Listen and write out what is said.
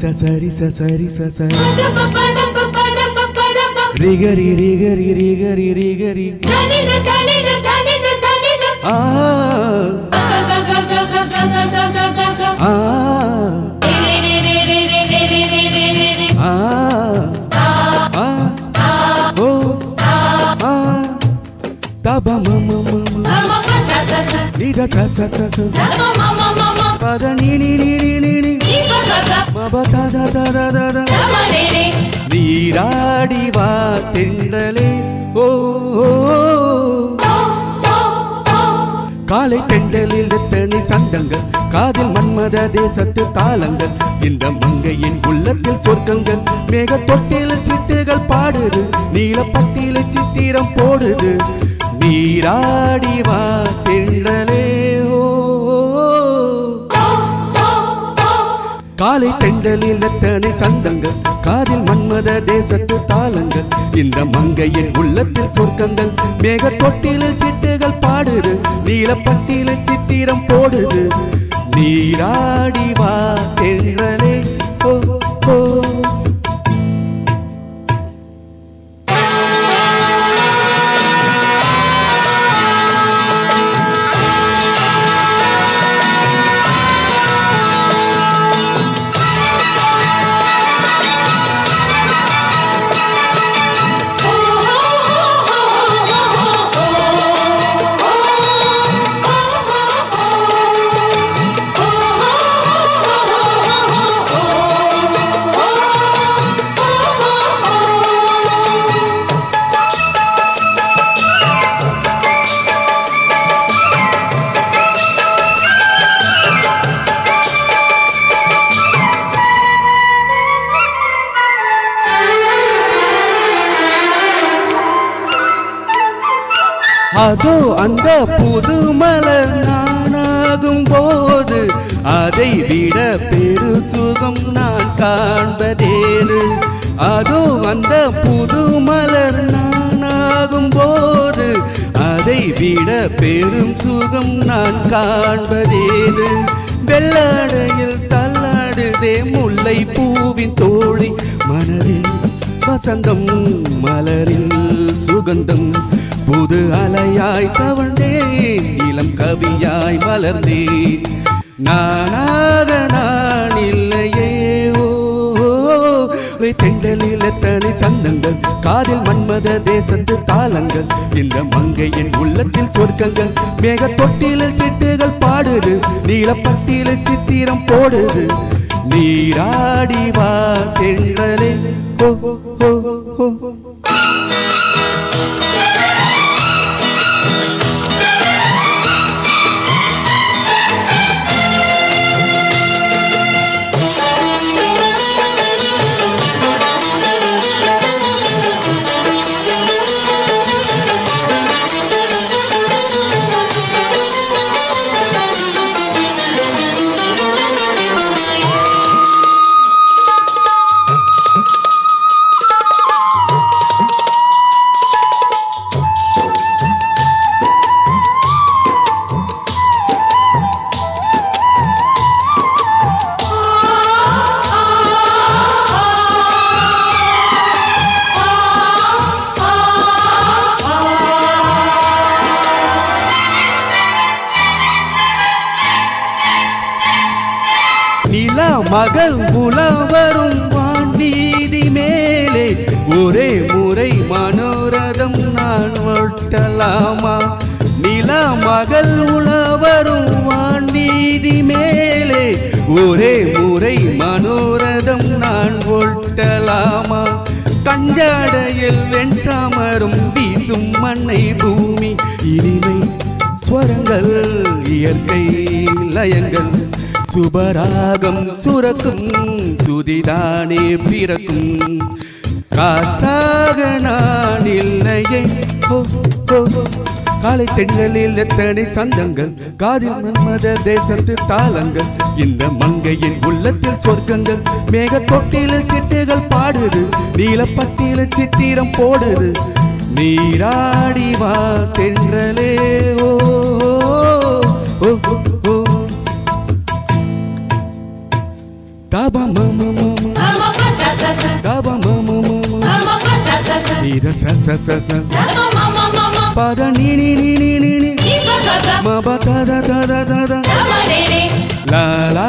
சரி சரி சரி ரிகரி ரிகரி ரிகரி ரிகரி ஆ ஆ Taba mama mama Nida sa sa sa sa Pada ni ni ni ni ni ni Maba ta da da da da da Neeradi va tendale Oh காலை தெண்டலில் எத்தனை சந்தங்கள் காதில் மன்மத தேசத்து தாளங்கள் இந்த மங்கையின் உள்ளத்தில் சொர்க்கங்கள் மேக தொட்டில சிட்டுகள் பாடுது நீலப்பட்டில சித்திரம் போடுது நீராடி வா தென்றலே காலை தெண்டலில் எத்தனை சந்தங்கள் காதில் மன்மத தேசத்து தாளங்கள் இந்த மங்கையின் உள்ளத்தில் சொர்க்கங்கள் மேக தொட்டில சிட்டுகள் பாடுது நீலப்பட்டில சித்திரம் போடுது நீராடி வா தென்றலே ஓ ஓ அதோ அந்த புது மலர் நானாகும் போது அதை விட பெரு சுகம் நான் காண்பதேது அதோ அந்த புது மலர் நானாகும் போது அதை விட பெரும் சுகம் நான் காண்பதேது வெள்ளாடையில் தள்ளாடுதே முல்லை பூவின் தோழி மனதில் வசந்தம் மலரில் சுகந்தம் புது அலையாய் தவழ்ந்தேன் இளம் கவியாய் மலர்ந்தேன் நானாக நான் இல்லையே தெண்டலில் எத்தனை சந்தங்கள் காதில் மன்மத தேசத்து தாளங்கள் இந்த மங்கையின் உள்ளத்தில் சொர்க்கங்கள் மேக தொட்டில சிட்டுகள் பாடுது நீலப்பட்டில சித்திரம் போடுது நீராடி வா தென்றலே ஓ ஓ ஓ மகள் உலவரும் வான்வீதி மேலே ஒரே முறை மனோரதம் நான் ஓட்டலாமா நிலா மகள் உலவரும் வான்வீதி மேலே ஒரே முறை மனோரதம் நான் ஓட்டலாமா கஞ்சாடையில் வெண்சாமரும் வீசும் மண்ணை பூமி இனிமை ஸ்வரங்கள் இயற்கை லயங்கள் சுபராகம் சுரக்கும் சுதிதானே பிறக்கும் காத்தாக நான் இல்லையே காலை தென்றலில் எத்தனை சந்தங்கள் காதில் மன்மத தேசத்து தாளங்கள் இந்த மங்கையின் உள்ளத்தில் சொர்க்கங்கள் மேக தொட்டில சிட்டுகள் பாடுது நீலப்பட்டில சித்திரம் போடுது நீராடி வா தென்றலே ஓ ஓ ஓ Taba mama mama. Mama pa sa sa sa. Taba mama mama. Mama pa sa sa sa. Nida sa sa sa sa. Taba mama mama. Pada ni ni ni ni ni ni. Ni pa ga ga. Ma ba ta da da da da da. Taba re re. La la